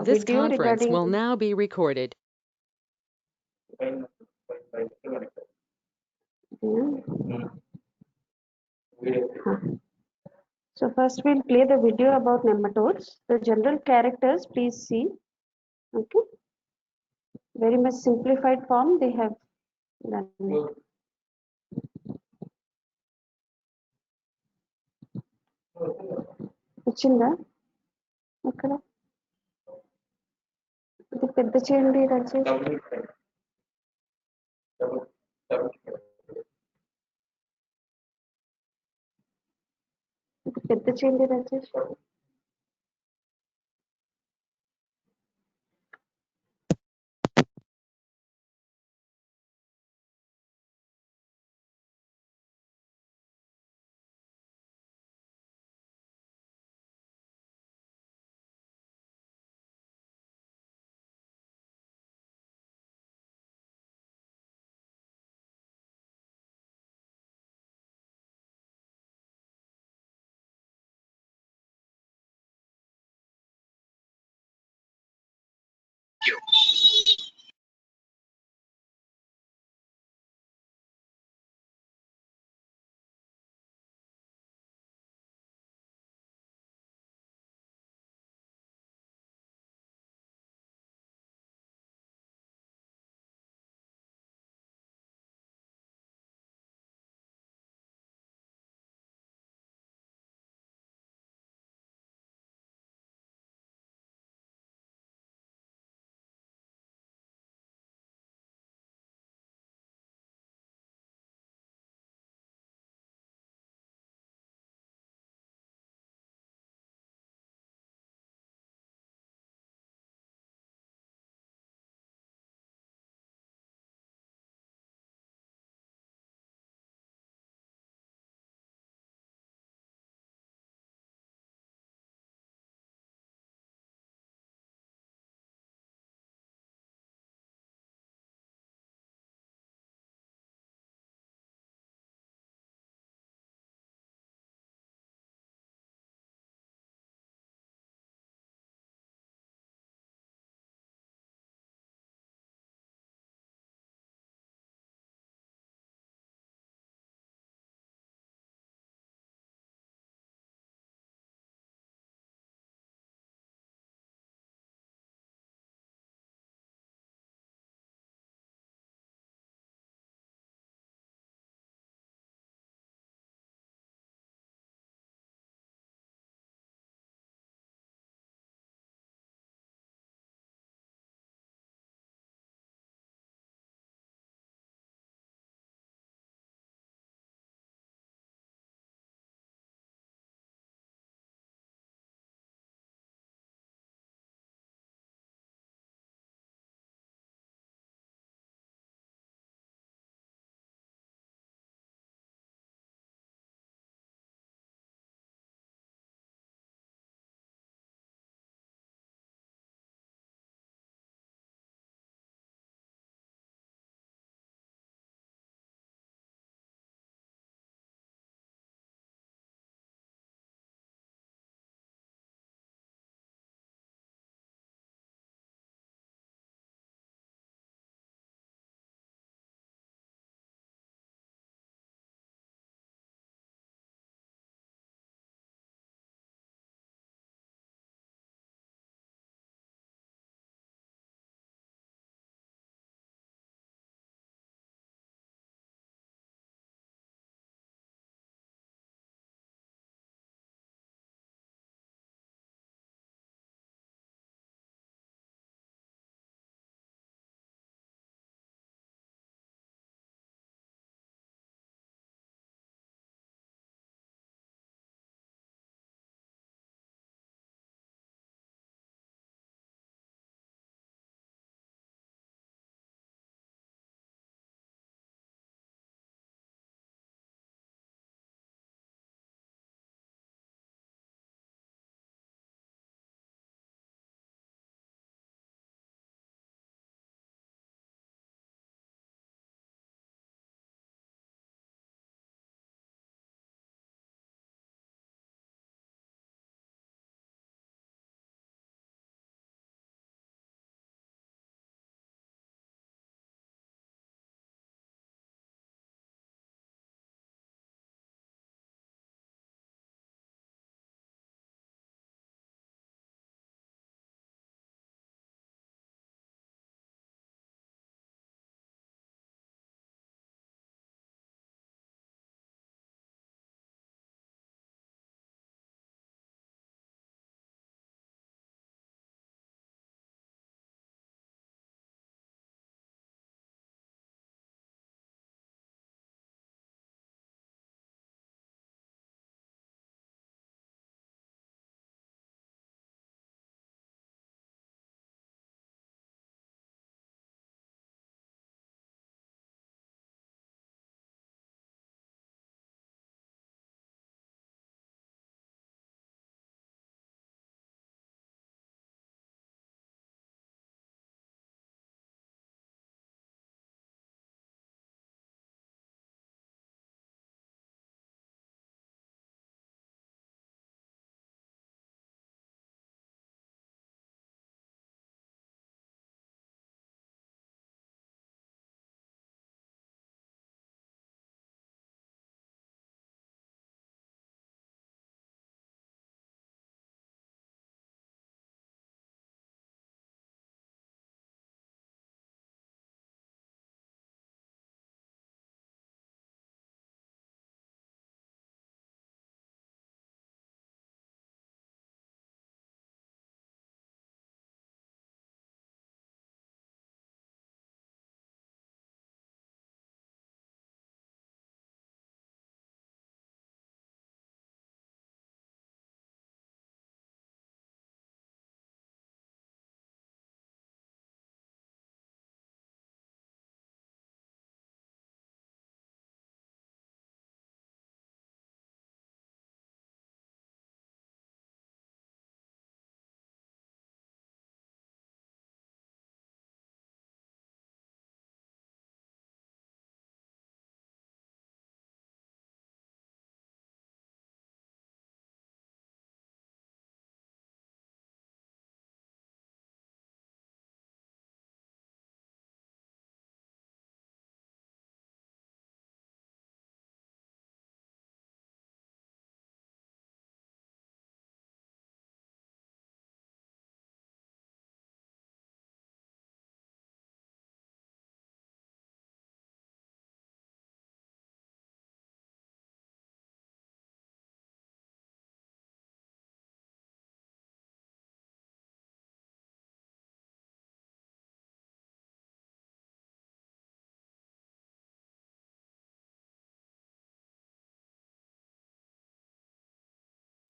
a This video conference will regarding. now be recorded. Hmm. Huh. So first we'll play the video about nematodes. The general characters, please see. Okay. Very much simplified form they have done it. వచ్చిందా అక్కడ ఇది పెద్ద చేయండి రాజేష్ ఇది పెద్ద చేయండి Rajesh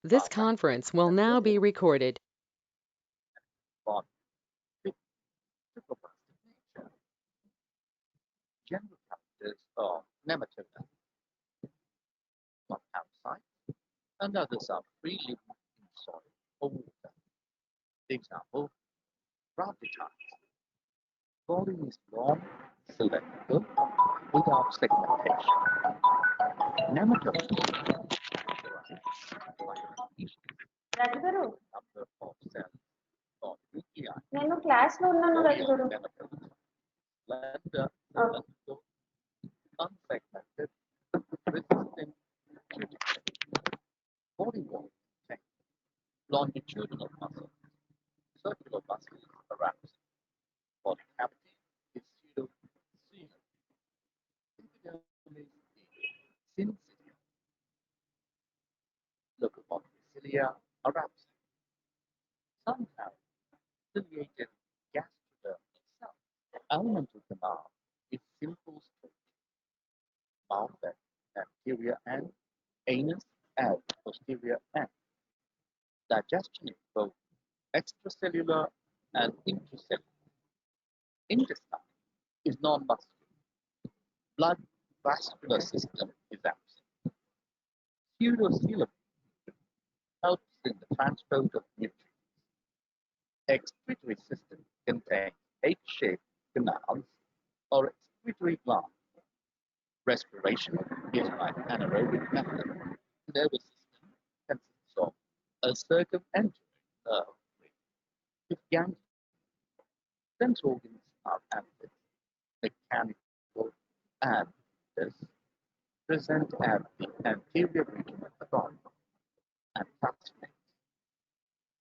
This conference will now be recorded. Bond with triploplastic nature. General characters are nematoda, one outside, and others are free living in soil or water. Example, Rhabditites. Body is long, cylindrical, without segmentation. Nematodes రఘుగారు number of cells or nuclei. నేను class లో ఉన్నాను Body of రఘుగారు nematodes slender, Okay. cylindrical, unsegmented, resistant cuticle. Body wall contains longitudinal muscles, circular muscles around. Body cavity is pseudo-sealed. Epidermis is syncytial. Local body cilia are absent. Some have ciliated gastrodermal cells. Element of the mouth is simple structure. Mouth at anterior end, anus at posterior end. Digestion is both extracellular and intracellular. Intestine is non-muscular. Blood vascular system is absent. Pseudocoelom helps in the transport of nutrients. Excretory system contains egg-shaped canals or excretory glands. Respiration is by anaerobic method. Nervous system consists of a circumenteric nerve with ganglia. Sense organs are active, mechanical, and thus present at the anterior region of the body and fascinates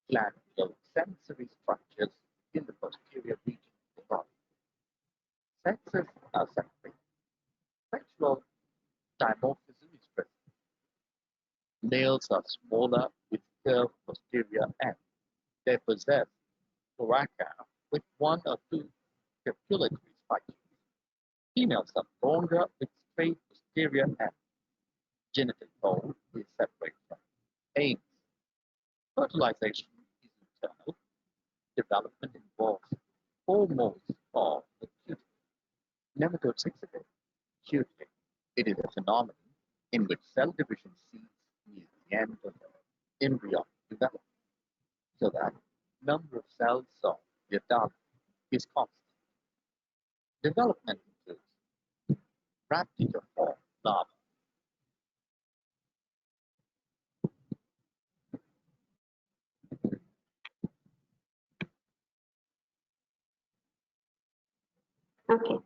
glandular sensory structures in the posterior region of the body. Sexes are separate. Sexual dimorphism is present. Males are smaller with curved posterior ends. They possess cloaca with one or two copulatory spikes. Females are longer with straight posterior ends. Genital pole is separate from anus. Fertilization is internal. Development involves hormones of the cuticle. Nematodes exhibit cuticle. It is a phenomenon in which cell division ceases near the end of the embryonic development, so that number of cells of the adult is constant. Development includes rhabditiform larva. Okay.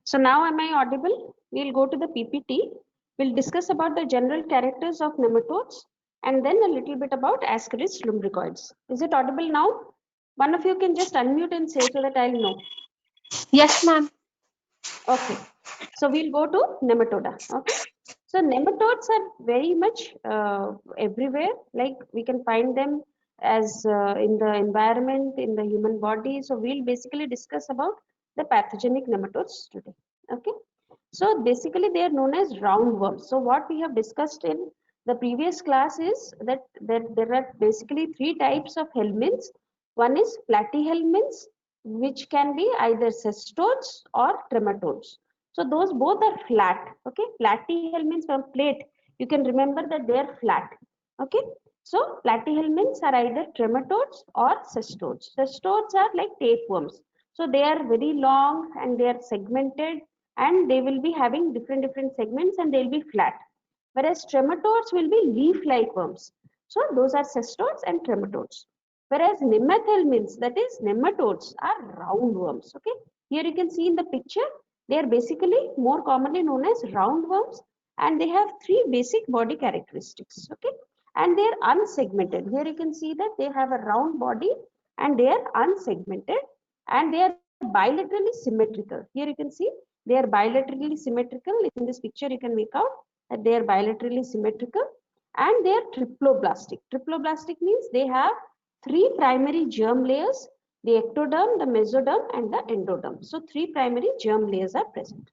So now am I audible? We'll go to the PPT. We'll discuss about the general characters of nematodes and then a little bit about Ascaris lumbricoids. Is it audible now? One of you can just unmute and say so that I'll know. Yes, ma'am. Okay. So we'll go to nematoda. Okay. So nematodes are very much everywhere. Like we can find them as in the environment, in the human body. So we'll basically discuss about the pathogenic nematodes today. Okay. So basically they are known as roundworms. So what we have discussed in the previous class is that there are basically three types of helminths. One is platyhelminths, which can be either cestodes or trematodes. So those both are flat. Okay, platyhelminths from plate. You can remember that they are flat. Okay, so platyhelminths are either trematodes or cestodes. Cestodes are like tapeworms. So they are very long and they are segmented and they will be having different segments and they'll be flat. Whereas trematodes will be leaf-like worms. So those are cestodes and trematodes. Whereas nemathelminths, that is nematodes, are roundworms. Okay, here you can see in the picture, they are basically more commonly known as roundworms and they have three basic body characteristics. Okay, and they are unsegmented. Here you can see that they have a round body and they are unsegmented and they are bilaterally symmetrical. Here you can see they are bilaterally symmetrical. In this picture, you can make out that they are bilaterally symmetrical and they are triploblastic. Triploblastic means they have three primary germ layers: the ectoderm, the mesoderm, and the endoderm. So three primary germ layers are present.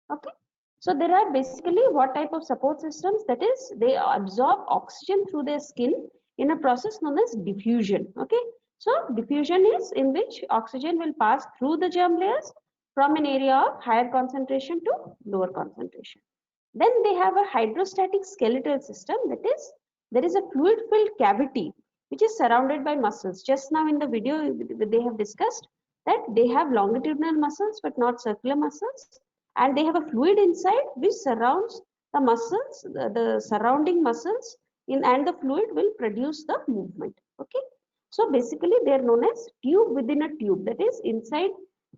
Okay. So there are basically what type of support systems, that is they absorb oxygen through their skin in a process known as diffusion. Okay, so diffusion is in which oxygen will pass through the germ layers from an area of higher concentration to lower concentration. Then they have a hydrostatic skeletal system, that is there is a fluid filled cavity which is surrounded by muscles. Just now in the video they have discussed that they have longitudinal muscles but not circular muscles, and they have a fluid inside which surrounds the muscles, the surrounding muscles in, and the fluid will produce the movement. Okay, so basically they are known as tube within a tube, that is inside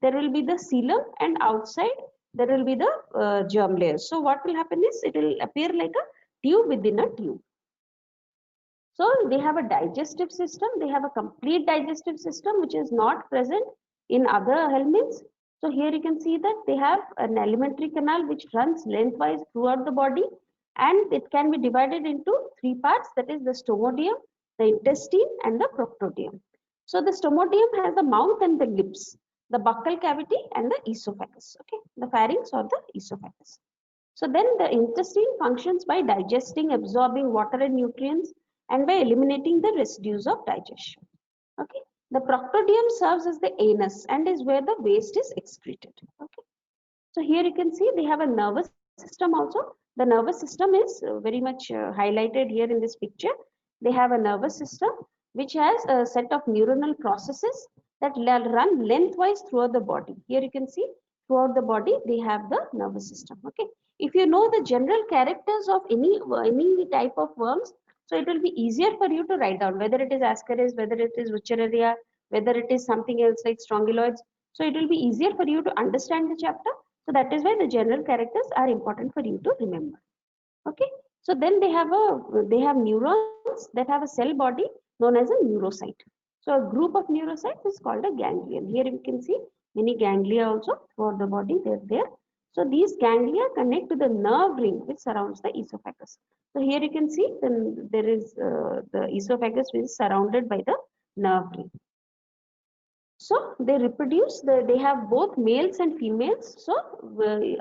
there will be the coelom and outside there will be the germ layers. So what will happen is it will appear like a tube within a tube. So they have a digestive system, they have a complete digestive system which is not present in other helminths. So here you can see that they have an alimentary canal which runs lengthwise throughout the body, and it can be divided into three parts, that is the stomodeum, the intestine and the proctodium. So the stomodeum has the mouth and the lips, the buccal cavity and the esophagus, okay, the pharynx or the esophagus. So then the intestine functions by digesting, absorbing water and nutrients, and by eliminating the residues of digestion. Okay, the proctodium serves as the anus and is where the waste is excreted. Okay, so here you can see they have a nervous system also. The nervous system is very much highlighted here in this picture. They have a nervous system which has a set of neuronal processes that run lengthwise throughout the body. Here you can see throughout the body they have the nervous system. Okay, if you know the general characters of any type of worms, so it will be easier for you to write down whether it is Ascaris, whether it is Wuchereria, whether it is something else like strongyloids. So it will be easier for you to understand the chapter. So that is why the general characters are important for you to remember. Okay. So then they have neurons that have a cell body known as a neurocyte. So a group of neurocytes is called a ganglion. Here you can see many ganglia also for the body. They're there. So these ganglia connect to the nerve ring which surrounds the esophagus. So here you can see then there is the esophagus which is surrounded by the nerve ring. So they reproduce, they have both males and females. So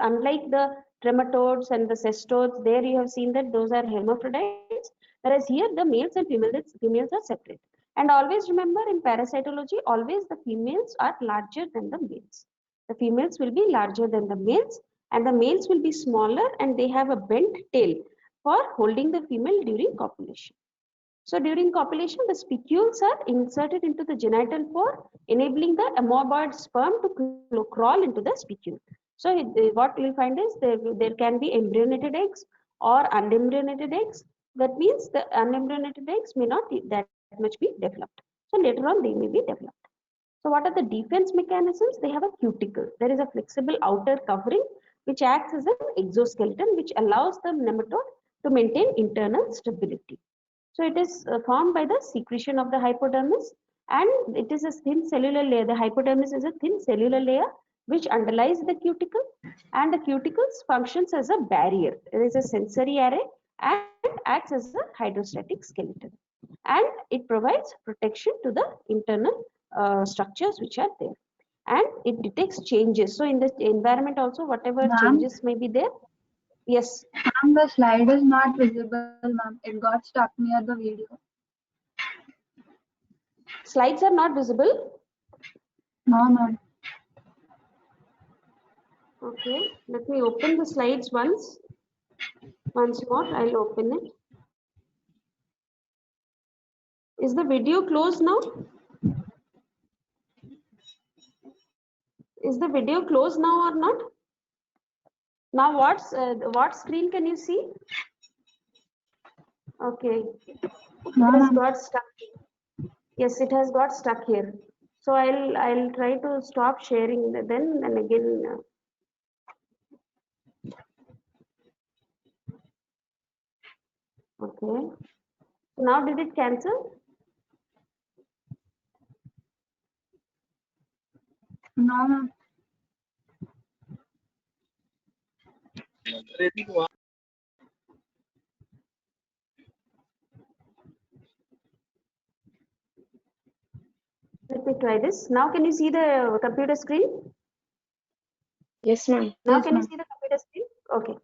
unlike the trematodes and the cestodes, there you have seen that those are hermaphrodites, whereas here the males and females are separate. And always remember in parasitology, always the females are larger than the males. The females will be larger than the males, and the males will be smaller, and they have a bent tail for holding the female during copulation. So during copulation, the spicules are inserted into the genital pore, enabling the amoeboid sperm to crawl into the spicule. So what you'll find is there can be embryonated eggs or unembryonated eggs. That means the unembryonated eggs may not that much be developed. So later on they may be developed. So what are the defense mechanisms? They have a cuticle. There is a flexible outer covering which acts as an exoskeleton which allows the nematode to maintain internal stability. So it is formed by the secretion of the hypodermis, and it is a thin cellular layer. The hypodermis is a thin cellular layer which underlies the cuticle, and the cuticles functions as a barrier. It is a sensory array and acts as a hydrostatic skeleton. And it provides protection to the internal structures which are there. And it detects changes. So in the environment also, whatever changes may be there. Yes. Ma'am, the slide is not visible, ma'am. It got stuck near the video. Slides are not visible. No, ma'am. Okay, let me open the slides once more. I'll open it. Is the video closed now? Is the video closed now or not? Now what screen can you see? Okay, it has got stuck. Yes, it has got stuck here. So I'll try to stop sharing then and again. Okay. Now did it cancel? No, ma'am. Let me try this. Now can you see the computer screen? Yes, ma'am. Now Yes, can you ma'am. see the computer screen? Okay.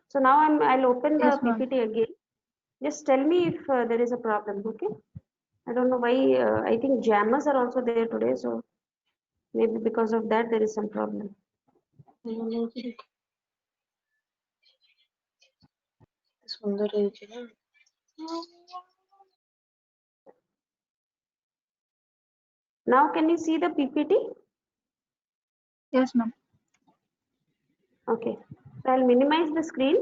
So now I'll open the Yes, ma'am. PPT again. Just tell me if there is a problem. Okay. I don't know why. I think jammers are also there today, so maybe because of that there is some problem. Now can you see the PPT? Yes, ma'am. Okay. So I'll minimize the screen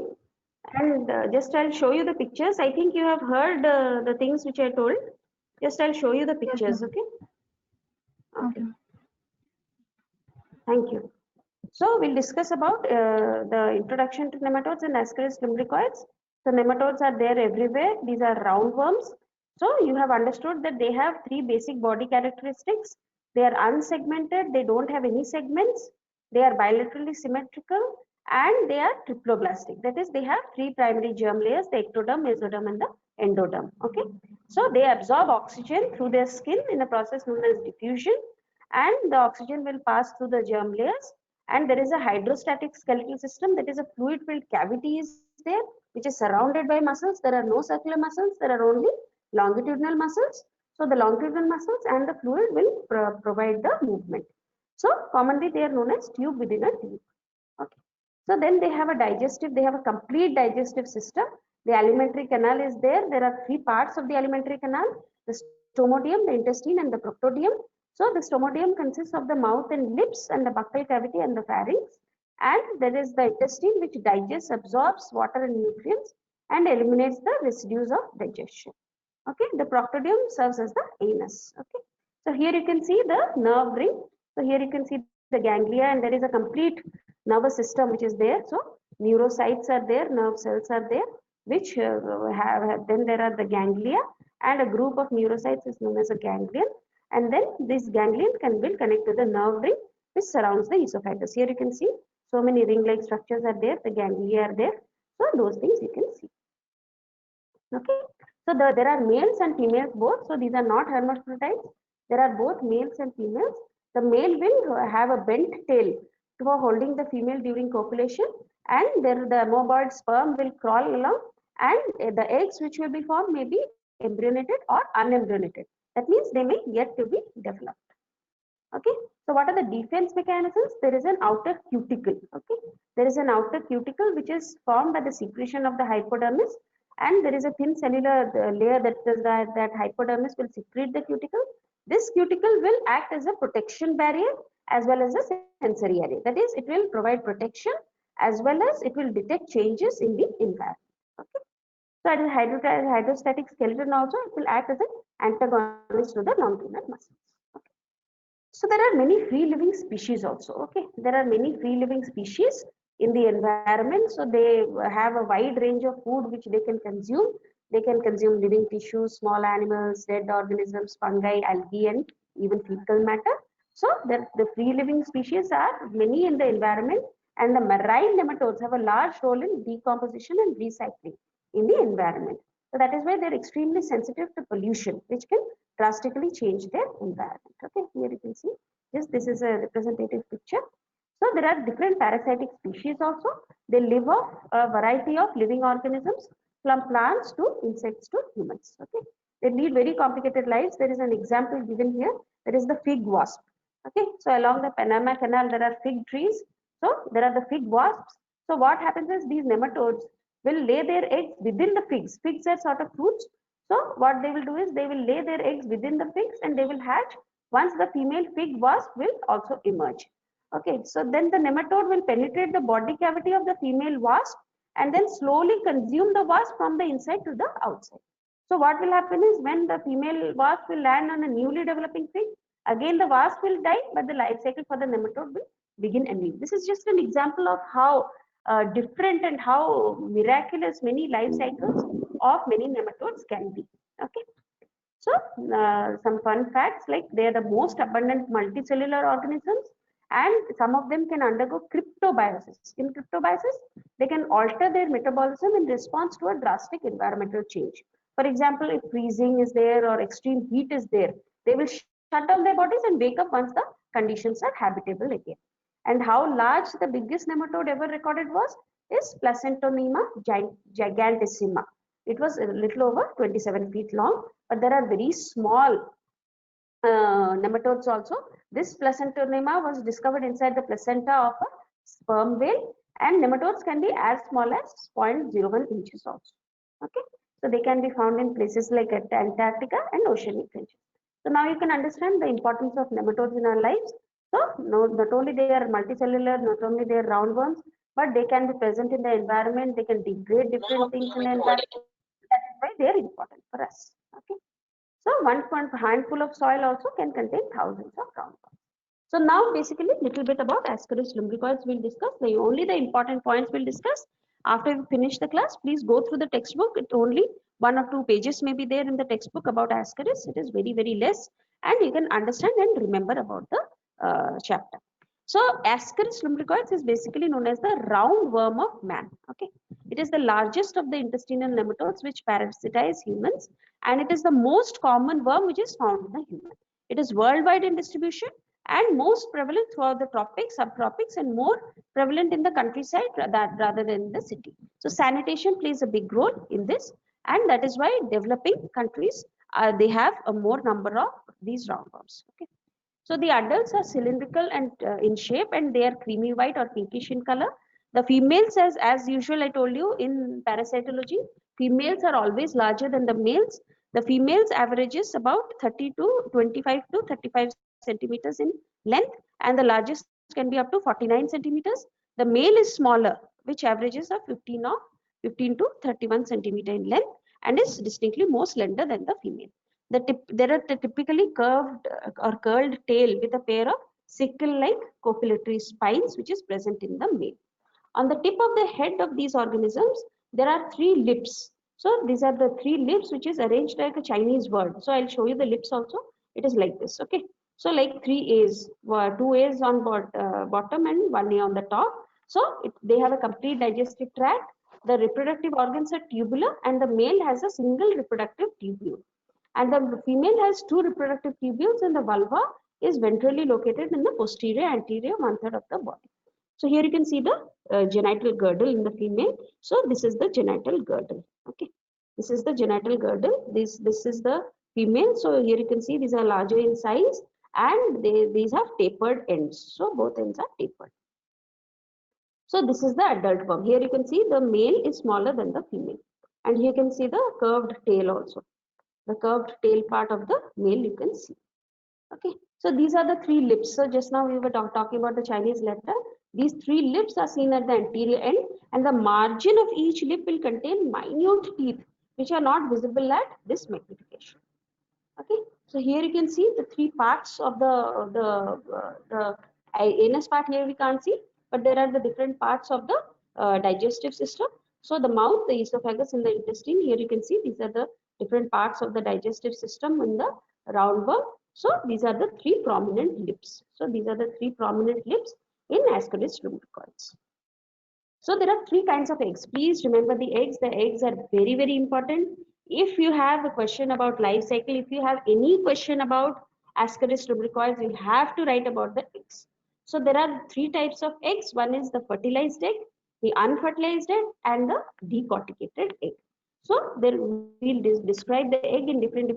and just I'll show you the pictures. I think you have heard the things which I told. Just I'll show you the Yes, pictures. ma'am. Okay. Okay, Okay. ma'am. Thank you. So we'll discuss about the introduction to nematodes and Ascaris lumbricoids. So nematodes are there everywhere. These are roundworms. So you have understood that they have three basic body characteristics. They are unsegmented. They don't have any segments. They are bilaterally symmetrical and they are triploblastic. That is, they have three primary germ layers: the ectoderm, mesoderm, and the endoderm. Okay. So they absorb oxygen through their skin in a process known as diffusion, and the oxygen will pass through the germ layers, and there is a hydrostatic skeletal system, that is a fluid filled cavity is there which is surrounded by muscles. There are no circular muscles, there are only longitudinal muscles. So the longitudinal muscles and the fluid will provide the movement. So commonly they are known as tube within a tube. Okay. So then they have a digestive, they have a complete digestive system. The alimentary canal is there. There are three parts of the alimentary canal: the stomodium, the intestine, and the proctodium. So the stomodium consists of the mouth and lips and the buccal cavity and the pharynx. And there is the intestine which digests, absorbs water and nutrients and eliminates the residues of digestion. Okay, the proctodium serves as the anus. Okay, so here you can see the nerve ring. So here you can see the ganglia, and there is a complete nervous system which is there. So neurocytes are there, nerve cells are there, which then there are the ganglia, and a group of neurocytes is known as a ganglion. And then this ganglion will connect to the nerve ring which surrounds the esophagus. Here you can see so many ring-like structures are there, the ganglia are there. So those things you can see. Okay, so there are males and females both. So these are not hermaphrodites. There are both males and females. The male will have a bent tail for holding the female during copulation, and there the amoeboid sperm will crawl along, and the eggs which will be formed may be embryonated or unembryonated. That means they may yet to be developed. Okay, so what are the defense mechanisms? There is an outer cuticle. Okay, there is an outer cuticle which is formed by the secretion of the hypodermis, and there is a thin cellular layer that hypodermis will secrete the cuticle. This cuticle will act as a protection barrier as well as a sensory area. That is, it will provide protection as well as it will detect changes in the environment. Okay, so at the hydrostatic skeleton also, it will act as an antagonist to the longitudinal muscles. Okay. So there are many free living species also. Okay, there are many free living species in the environment. So they have a wide range of food which they can consume. They can consume living tissues, small animals, dead organisms, fungi, algae, and even fecal matter. So the free living species are many in the environment, and the marine nematodes have a large role in decomposition and recycling in the environment. So that is why they're extremely sensitive to pollution, which can drastically change their environment. Okay, here you can see this is a representative picture. So there are different parasitic species also. They live off a variety of living organisms, from plants to insects to humans. Okay, they lead very complicated lives. There is an example given here. There is the fig wasp. Okay, so along the Panama Canal there are fig trees. So there are the fig wasps. So what happens is these nematodes will lay their eggs within the figs. Figs are sort of fruits. So what they will do is they will lay their eggs within the figs and they will hatch. Once the female fig wasp will also emerge. Okay, so then the nematode will penetrate the body cavity of the female wasp and then slowly consume the wasp from the inside to the outside. So what will happen is when the female wasp will land on a newly developing fig, again the wasp will die, but the life cycle for the nematode will begin anew. This is just an example of how different and how miraculous many life cycles of many nematodes can be. Okay. So some fun facts, like they are the most abundant multicellular organisms, and some of them can undergo cryptobiosis. In cryptobiosis, they can alter their metabolism in response to a drastic environmental change. For example, if freezing is there or extreme heat is there, they will shut down their bodies and wake up once the conditions are habitable again. And how large the biggest nematode ever recorded was is Placentotema gigantissima. It was a little over 27 feet long, but there are very small nematodes also. This Placentotema was discovered inside the placenta of a sperm whale, and nematodes can be as small as 0.01 inches also. Okay, so they can be found in places like Antarctica and oceanic regions. So now you can understand the importance of nematodes in our lives. So not only they are multicellular, not only they are roundworms, but they can be present in the environment. They can degrade different things in the environment. That is why they are important for us. Okay. So one handful of soil also can contain thousands of roundworms. So now basically little bit about Ascaris lumbricoids we'll discuss. Only the important points we'll discuss. After we finish the class, please go through the textbook. It only 1 or 2 pages may be there in the textbook about Ascaris. It is very, very less, and you can understand and remember about the chapter. So Ascaris lumbricoids is basically known as the roundworm of man. Okay, it is the largest of the intestinal nematodes which parasitize humans, and it is the most common worm which is found in the human. It is worldwide in distribution and most prevalent throughout the tropics, subtropics, and more prevalent in the countryside rather than in the city. So sanitation plays a big role in this, and that is why developing countries they have a more number of these roundworms. Okay. So the adults are cylindrical and in shape, and they are creamy white or pinkish in color. The females, as usual, I told you in parasitology, females are always larger than the males. The females averages about 30 to 25 to 35 centimeters in length, and the largest can be up to 49 centimeters. The male is smaller, which averages of 15 to 31 centimeter in length, and is distinctly more slender than the female. There are typically curved or curled tail with a pair of sickle-like copulatory spines, which is present in the male. On the tip of the head of these organisms, there are 3 lips. So these are the 3 lips, which is arranged like a Chinese word. So I'll show you the lips also. It is like this. Okay. So like 3 A's, 2 A's on bottom and 1 A on the top. So they have a complete digestive tract. The reproductive organs are tubular, and the male has a single reproductive tubule. And the female has 2 reproductive tubules, and the vulva is ventrally located in the posterior anterior 1/3 of the body. So here you can see the genital girdle in the female. So this is the genital girdle. Okay, this is the genital girdle. This is the female. So here you can see these are larger in size, and these have tapered ends. So both ends are tapered. So this is the adult worm. Here you can see the male is smaller than the female, and here you can see the curved tail also. The curved tail part of the male you can see. Okay, so these are the 3 lips. So just now we were talking about the Chinese letter. These 3 lips are seen at the anterior end, and the margin of each lip will contain minute teeth which are not visible at this magnification. Okay, so here you can see the 3 parts of the anus part. Here we can't see, but there are the different parts of the digestive system. So the mouth, the esophagus, and the intestine. Here you can see these are the different parts of the digestive system in the roundworm. So these are the 3 prominent lips. So these are the 3 prominent lips in Ascaris lumbricoids. So there are 3 kinds of eggs. Please remember the eggs. The eggs are very, very important. If you have a question about life cycle, if you have any question about Ascaris lumbricoids, you have to write about the eggs. So there are 3 types of eggs. One is the fertilized egg, the unfertilized egg, and the decorticated egg. So there we'll describe the egg in different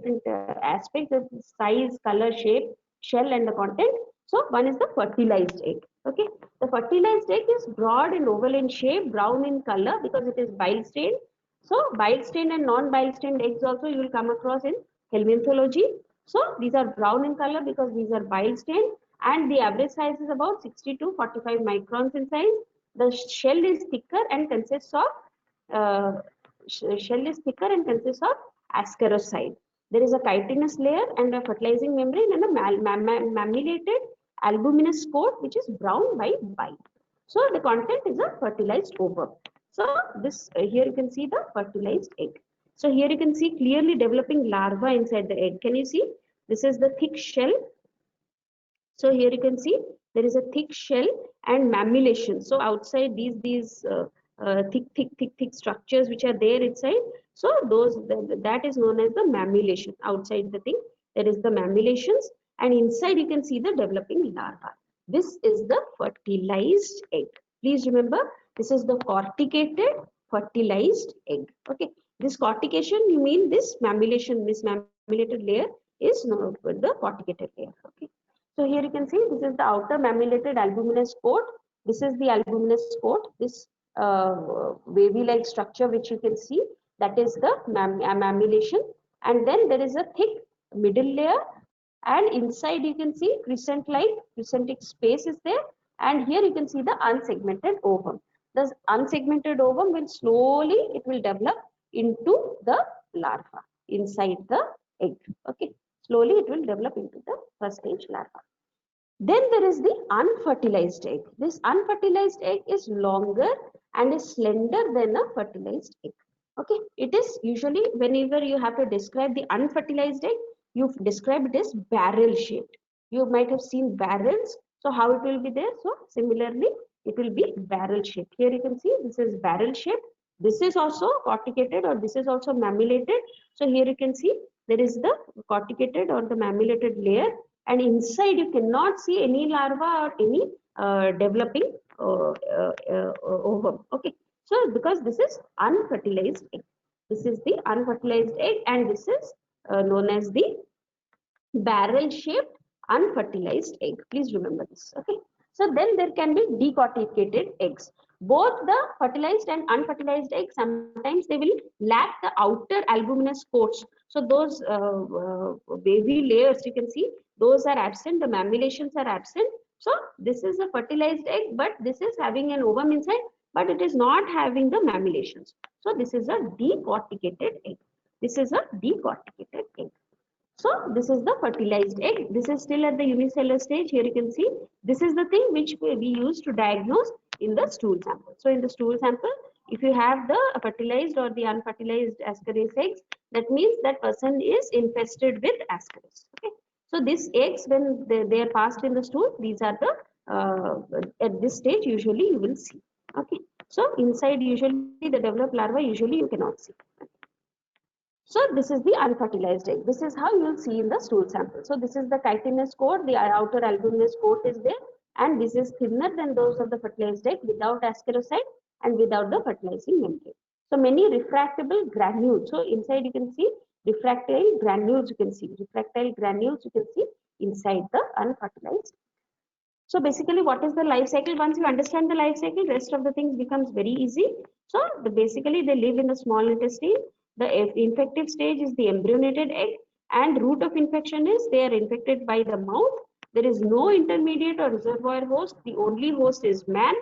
aspects of size, color, shape, shell, and the content. So one is the fertilized egg. Okay, the fertilized egg is broad and oval in shape, brown in color because it is bile stained. So bile stained and non-bile stained eggs also you will come across in helminthology. So these are brown in color because these are bile stained, and the average size is about 60 to 45 microns in size. The shell is thicker and consists of ascarocyte. There is a chitinous layer and a fertilizing membrane and a mammillated albuminous coat which is brown by bile. So the content is a fertilized ovum. So this here you can see the fertilized egg. So here you can see clearly developing larva inside the egg. Can you see? This is the thick shell. So here you can see there is a thick shell and mammillation. So outside these thick structures which are there inside. So that is known as the mammillation. Outside the thing there is the mammillations, and inside you can see the developing larva. This is the fertilized egg. Please remember, This is the corticated fertilized egg. Okay, this cortication, you mean this mammillation, this mammillated layer is known with the corticated layer. Okay, so here you can see this is the outer mammillated albuminous coat. This is the albuminous coat. This wavy-like structure which you can see, that is the mammillation, and then there is a thick middle layer, and inside you can see crescentic space is there, and here you can see the unsegmented ovum. The unsegmented ovum will slowly, it will develop into the larva inside the egg. Okay, slowly it will develop into the first stage larva. Then there is the unfertilized egg. This unfertilized egg is longer and is slender than a fertilized egg. Okay, it is usually, whenever you have to describe the unfertilized egg, you describe it as barrel shaped. You might have seen barrels. So how it will be there? So similarly, it will be barrel shaped. Here you can see this is barrel shaped. This is also corticated, or this is also mammillated. So here you can see there is the corticated or the mammillated layer, and inside you cannot see any larva or any developing ovum. Okay, so because this is unfertilized egg, this is the unfertilized egg, and this is known as the barrel shaped unfertilized egg. Please remember this. Okay, so then there can be decorticated eggs. Both the fertilized and unfertilized eggs, sometimes they will lack the outer albuminous coats. So those wavy layers you can see, those are absent, the mammillations are absent. So this is a fertilized egg, but this is having an ovum inside, but it is not having the mammillations. So this is a decorticated egg. This is a decorticated egg. So this is the fertilized egg. This is still at the unicellular stage. Here you can see this is the thing which we use to diagnose in the stool sample. So in the stool sample, if you have the fertilized or the unfertilized Ascaris eggs, that means that person is infested with Ascaris. Okay. So these eggs, when they are passed in the stool, these are the at this stage usually you will see. Okay. So inside usually the developed larva usually you cannot see. So this is the unfertilized egg. This is how you will see in the stool sample. So this is the chitinous coat, the outer albuminous coat is there, and this is thinner than those of the fertilized egg without ascarocyte and without the fertilizing membrane. So many refractable granules. So inside you can see refractile granules, you can see refractile granules you can see inside the unfertilized. So basically, what is the life cycle? Once you understand the life cycle, rest of the things becomes very easy. So basically, they live in the small intestine. The infective stage is the embryonated egg, and route of infection is they are infected by the mouth. There is no intermediate or reservoir host. The only host is man,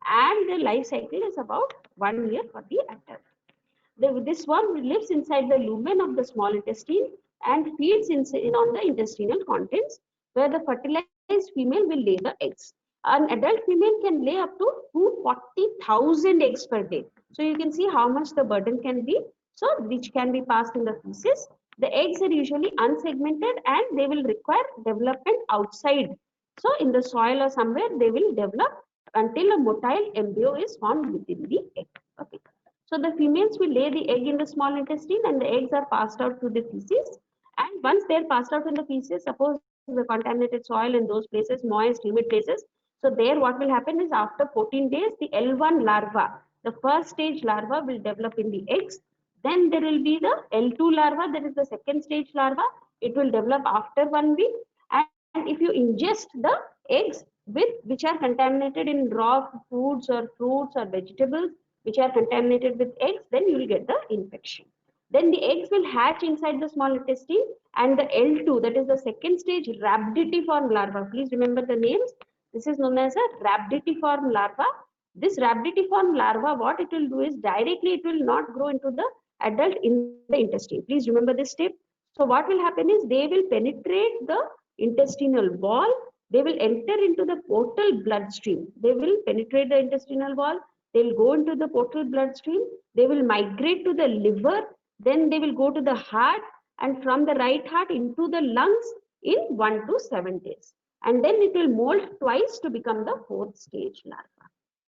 and the life cycle is about 1 year for the adult. This worm lives inside the lumen of the small intestine and feeds on the intestinal contents, where the fertilized female will lay the eggs. An adult female can lay up to 240,000 eggs per day. So you can see how much the burden can be. So which can be passed in the feces. The eggs are usually unsegmented and they will require development outside. So in the soil or somewhere they will develop until a motile embryo is formed within the egg. Okay. So the females will lay the egg in the small intestine and the eggs are passed out through the feces. And once they are passed out in the feces, suppose the contaminated soil in those places, moist, humid places. So there what will happen is after 14 days, the L1 larva, the first stage larva will develop in the eggs. Then there will be the L2 larva, that is the second stage larva. It will develop after 1 week. And if you ingest the eggs which are contaminated in raw foods or fruits or vegetables, which are contaminated with eggs, then you will get the infection. Then the eggs will hatch inside the small intestine, and the L2, that is the second stage rhabditiform larva. Please remember the names. This is known as a rhabditiform larva. This rhabditiform larva, what it will do is directly it will not grow into the adult in the intestine. Please remember this step. So what will happen is they will penetrate the intestinal wall. They will enter into the portal bloodstream. They will penetrate the intestinal wall. They will go into the portal bloodstream. They will migrate to the liver. Then they will go to the heart, and from the right heart into the lungs in 1 to 7 days. And then it will molt twice to become the fourth stage larva.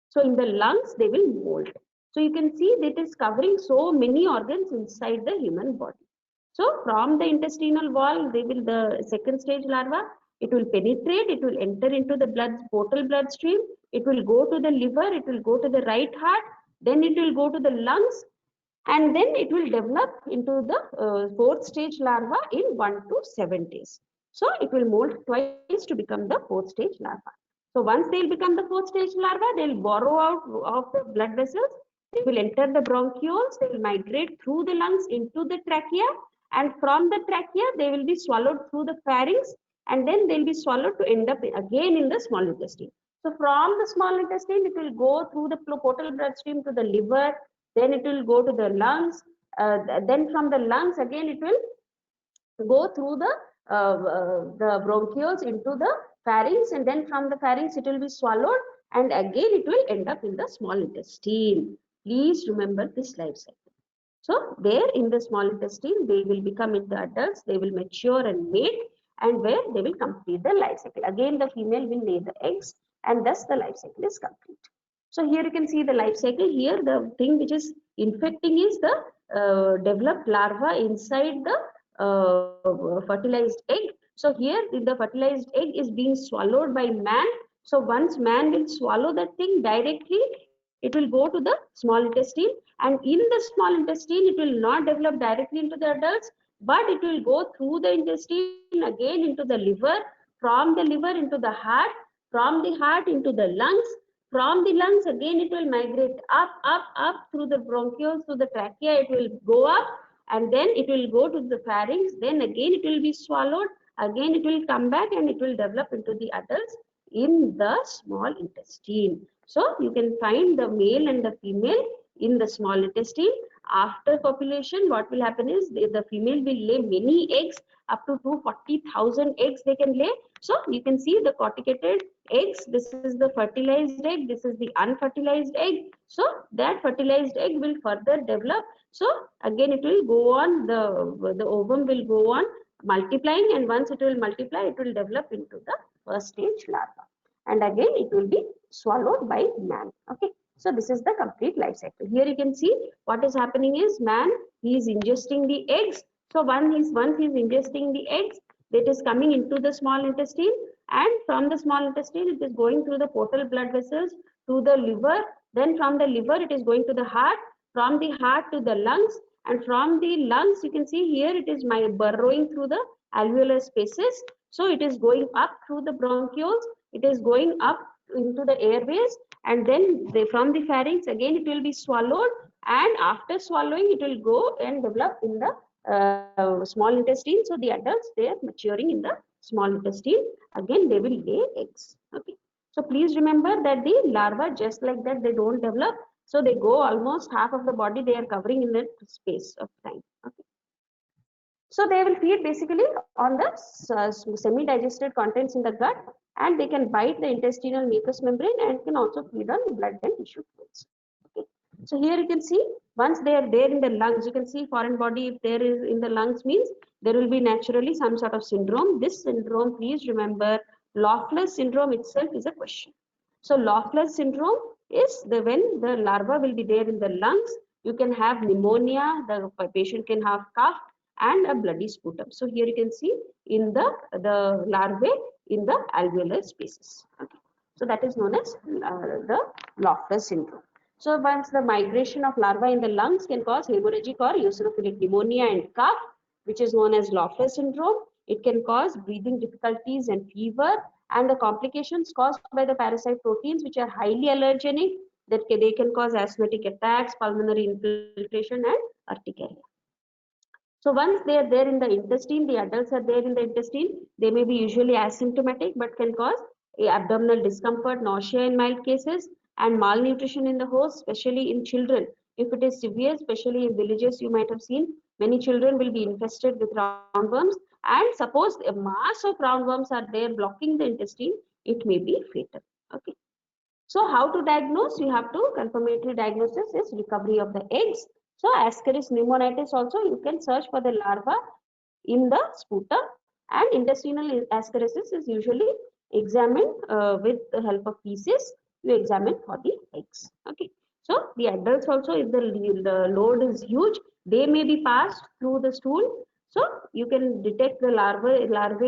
So in the lungs, they will molt. So you can see that it is covering so many organs inside the human body. So from the intestinal wall, the second stage larva, it will penetrate, it will enter into the portal bloodstream. it will go to the liver, it will go to the right heart, then it will go to the lungs, and then it will develop into the fourth stage larva in 1 to 7 days. So it will molt twice to become the fourth stage larva. So once they'll become the fourth stage larva, they'll borrow out of the blood vessels, they will enter the bronchioles, they will migrate through the lungs into the trachea, and from the trachea they will be swallowed through the pharynx, and then they'll be swallowed to end up again in the small intestine. So from the small intestine, it will go through the portal bloodstream to the liver, then it will go to the lungs, then from the lungs again it will go through the bronchioles into the pharynx, and then from the pharynx it will be swallowed, and again it will end up in the small intestine. Please remember this life cycle. So there in the small intestine, they will become into adults, they will mature and mate, and where they will complete the life cycle. Again, the female will lay the eggs, and thus the life cycle is complete. So here you can see the life cycle. Here the thing which is infecting is the developed larva inside the fertilized egg. So here the fertilized egg is being swallowed by man. So once man will swallow that thing directly, it will go to the small intestine, and in the small intestine it will not develop directly into the adults, but it will go through the intestine again into the liver, from the liver into the heart, from the heart into the lungs, from the lungs again it will migrate up through the bronchioles, through the trachea, it will go up, and then it will go to the pharynx, then again it will be swallowed, again it will come back, and it will develop into the adults in the small intestine. So you can find the male and the female in the small intestine. After copulation, what will happen is the female will lay many eggs, up to 240,000 eggs they can lay. So you can see the corticated eggs. This is the fertilized egg, this is the unfertilized egg. So that fertilized egg will further develop. So again it will go on, the ovum will go on multiplying, and once it will multiply, it will develop into the first stage larva, and again it will be swallowed by man. Okay, so this is the complete life cycle. Here you can see what is happening is man, he is ingesting the eggs. So once he is ingesting the eggs, that is coming into the small intestine, and from the small intestine it is going through the portal blood vessels to the liver, then from the liver it is going to the heart, from the heart to the lungs, and from the lungs you can see here it is burrowing through the alveolar spaces. So it is going up through the bronchioles, it is going up into the airways, and then from the pharynx again it will be swallowed, and after swallowing it will go and develop in the small intestine. So the adults, they are maturing in the small intestine, again they will lay eggs. Okay, so please remember that the larva, just like that, they don't develop, so they go almost half of the body they are covering in that space of time. Okay, so they will feed basically on the semi-digested contents in the gut, and they can bite the intestinal mucous membrane, and can also feed on blood and tissue fluids. Okay, so here you can see once they are there in the lungs, you can see foreign body, if there is in the lungs, means there will be naturally some sort of syndrome. This syndrome, please remember, Loeffler syndrome itself is a question. So Loeffler syndrome is when the larva will be there in the lungs, you can have pneumonia, the patient can have cough and a bloody sputum. So here you can see in the larvae in the alveolar spaces. Okay, so that is known as the Loeffler syndrome. So once the migration of larvae in the lungs can cause hemorrhagic or eosinophilic pneumonia and cough, which is known as Loeffler syndrome. It can cause breathing difficulties and fever, and the complications caused by the parasite proteins, which are highly allergenic, that they can cause asthmatic attacks, pulmonary infiltration, and urticaria. So once they are there in the intestine, the adults are there in the intestine, they may be usually asymptomatic but can cause abdominal discomfort, nausea in mild cases, and malnutrition in the host, especially in children. If it is severe, especially in villages, you might have seen many children will be infested with roundworms, and suppose a mass of roundworms are there blocking the intestine, it may be fatal. Okay. So how to diagnose? You have to, confirmatory diagnosis is recovery of the eggs. So Ascaris pneumonitis also, you can search for the larva in the sputum, and intestinal ascaris is usually examined with the help of feces. You examine for the eggs. Okay. So the adults also, if the load is huge, they may be passed through the stool. So you can detect the larvae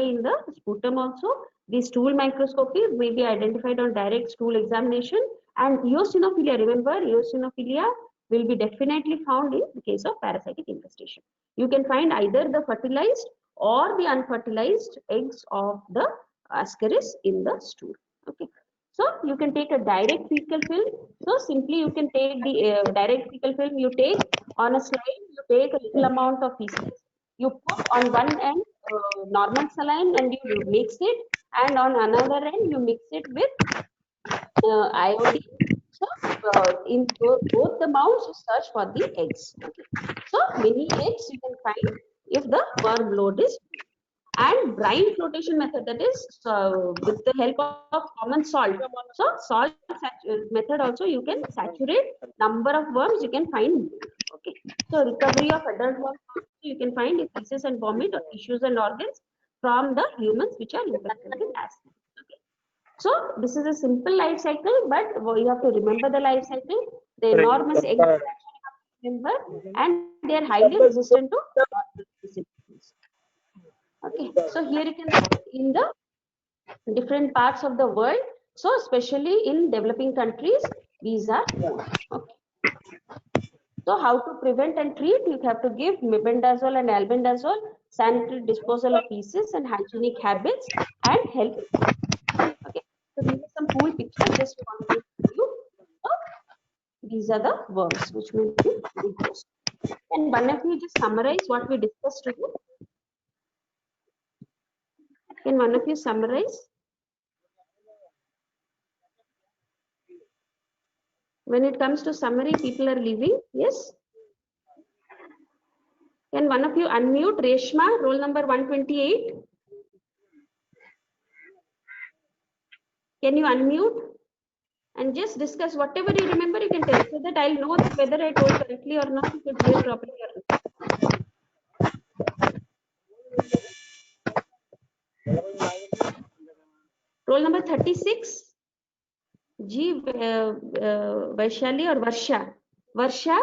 in the sputum also. The stool microscopy may be identified on direct stool examination, and eosinophilia, remember, eosinophilia will be definitely found in the case of parasitic infestation. You can find either the fertilized or the unfertilized eggs of the Ascaris in the stool. Okay. So you can take a direct fecal film. So simply you can take the direct fecal film, you take on a slide, you take a little amount of feces, you put on one end normal saline and you mix it, and on another end you mix it with iodine. So in both the mouths you search for the eggs. Okay. So many eggs you can find if the worm load is good. And brine flotation method, that is with the help of common salt. So salt method also you can saturate number of worms you can find. Okay. So recovery of adult worms also you can find if feces and vomit or tissues and organs from the humans which are infected with acid. Okay. So this is a simple life cycle, but you have to remember the life cycle, the enormous egg fraction you have to remember, and they are highly resistant to disease. Okay, so here you can see in the different parts of the world. So especially in developing countries, these are more. Okay. So how to prevent and treat? You have to give mebendazole and albendazole, sanitary disposal of feces, and hygienic habits, and help. Okay. So these are some cool pictures just want to show you. So these are the worms which will be reduced. And one of you just summarize what we discussed today. Can one of you summarize? When it comes to summary, people are leaving. Yes. Can one of you unmute? Reshma, roll number 128. Can you unmute and just discuss whatever you remember? You can tell so that I'll know whether I told correctly or not. You could hear properly or not. Roll number 36. G. Vaishali or Varsha? Varsha,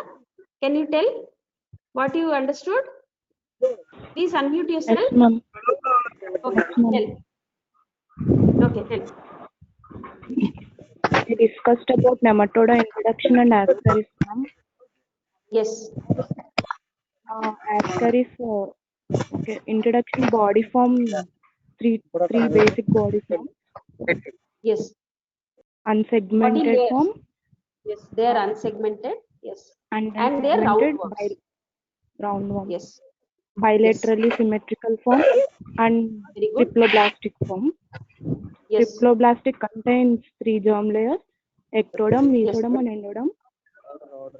can you tell what you understood? Please unmute yourself. Yes, ma'am. Okay, Yes, tell. Okay, tell. We discussed about nematoda introduction and Ascaris, ma'am. Yes. Ascaris, okay, introduction body form, three basic body forms. Yes. Unsegmented form. Yes, they are unsegmented. Yes. And they are round segmented worms. round worms. Yes. Bilaterally symmetrical form and Very good. triploblastic form. Yes. Triploblastic contains 3 germ layers: ectoderm, mesoderm, and endoderm.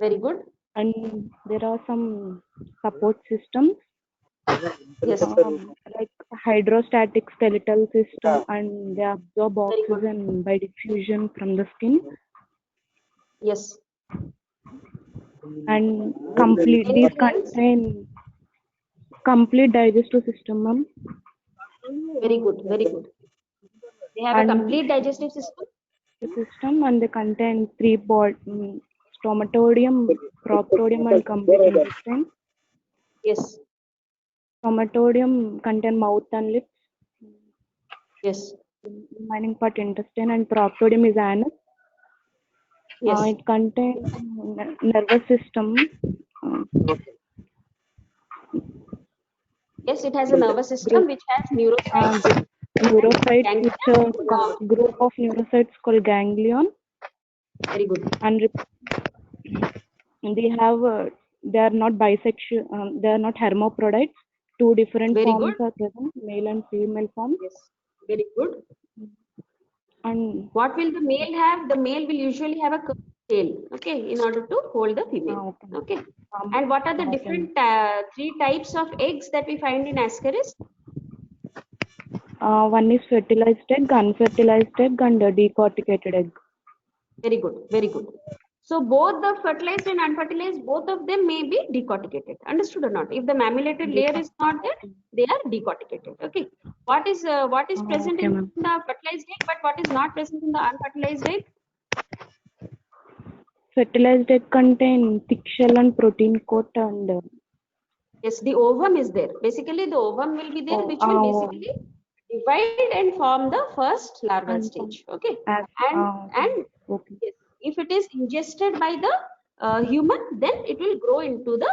Very good. And there are some support systems. Yes. Like hydrostatic skeletal system, and they absorb oxygen by diffusion from the skin. Yes. And complete, these contain complete digestive system, ma'am. Very good. Very good. They have a complete digestive system. And they contain 3 stomatodium, proctodium, and complete intestine. Yes. Stomatodium contain mouth and lips. Yes. Remaining part intestine, and proctodium is anus. Yes. It contains nervous system. Yes, it has a nervous system which has neurocytes. Neurocytes, which a group of neurocytes called ganglion. Very good. And they have they are not bisexual. They are not hermaphrodites. 2 different Very forms good. are present, male and female forms. Yes. Very good. And what will the male have? The male will usually have a curved tail, okay, in order to hold the female. Okay. And what are the different 3 types of eggs that we find in Ascaris? One is fertilized egg, unfertilized egg, and decorticated egg. Very good. Very good. So both the fertilized and unfertilized, both of them may be decorticated. Understood or not? If the mammillated layer is not there, they are decorticated. Okay. What is present in the fertilized egg, but what is not present in the unfertilized egg? Fertilized egg contain thick shell and protein coat, and yes, the ovum is there. Basically, the ovum will be there, which will basically divide and form the first larval And stage. Okay, as and okay. yes, if it is ingested by the human, then it will grow into the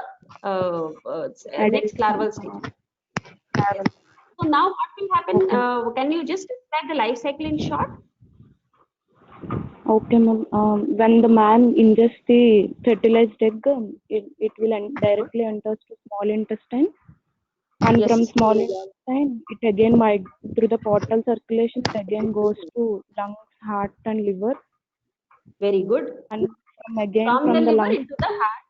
next larval stage. Larval. So now what will happen? Okay. Can you just describe the life cycle in short? Okay, ma'am. When the man ingests the fertilized egg, it will directly enters to small intestine, and Yes. from small intestine, it again migrates through the portal circulation. It again goes to lungs, heart, and liver, Very good. and again From the from the liver lungs. into the heart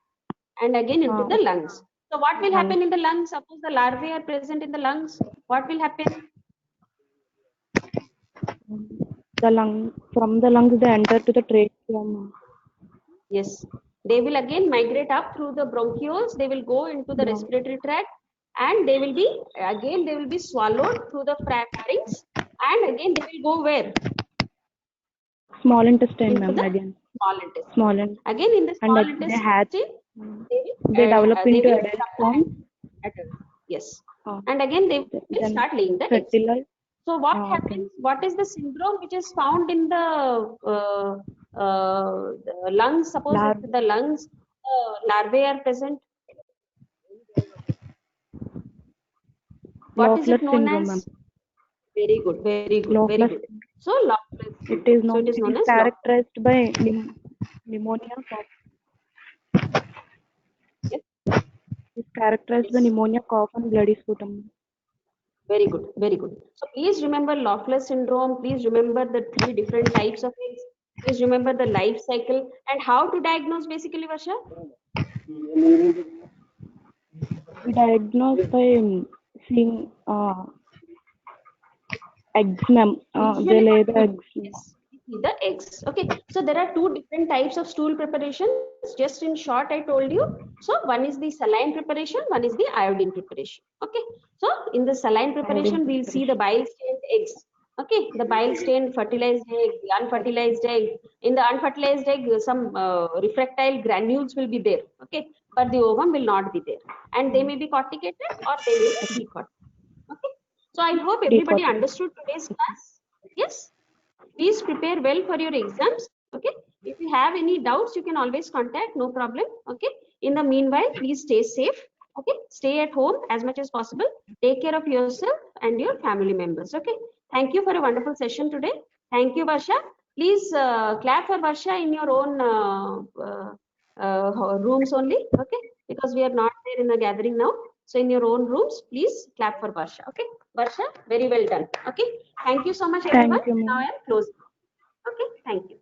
and again into the lungs. So what will happen in the lungs? Suppose the larvae are present in the lungs. What will happen? The lung from the lungs they enter to the tracheum. Yes. They will again migrate up through the bronchioles. They will go into the respiratory tract, and they will be swallowed through the pharynx, and again they will go where? Small intestine, Into ma'am. the Again small intestine. small and Again in the small they intestine, hatch. they Develop will into develop adult form. adult. Yes. And again they will Then start laying the eggs. fertilize. So what Okay. happens? What is the syndrome which is found in the lungs? Suppose if the lungs larvae are present, what is Loeffler it known syndrome, as? ma'am. Very good, very good, very Loeffler. good. So Loeffler It syndrome. is known. So it is known It is as Loeffler. characterized by pneumonia. Yes. It's characterized by Yes. pneumonia, cough, and bloody sputum. Very good, very good. So please remember Loeffler syndrome. Please remember the 3 different types of eggs. Please remember the life cycle and how to diagnose basically, Varsha. We diagnose by seeing eggs, ma'am. They Usually lay what the we do eggs. is we see the eggs. Okay, so there are 2 different types of stool preparations. Just in short, I told you. So one is the saline preparation, one is the iodine preparation. Okay, so in the saline preparation, we'll see the bile stained eggs. Okay, the bile stained fertilized egg, the unfertilized egg. In the unfertilized egg, some refractile granules will be there. Okay, but the ovum will not be there, and they may be corticated or they may be decorticated. Okay, so I hope everybody understood today's class. Yes, please prepare well for your exams. Okay, if you have any doubts, you can always contact, no problem. Okay, in the meanwhile, please stay safe. Okay, stay at home as much as possible. Take care of yourself and your family members. Okay, thank you for a wonderful session today. Thank you, Varsha. Please clap for Varsha in your own rooms only. Okay, because we are not there in the gathering now. So in your own rooms, please clap for Varsha. Okay, Varsha, very well done. Okay, thank you so much, everyone. Thank you, ma'am. Now I am closing. Okay, thank you.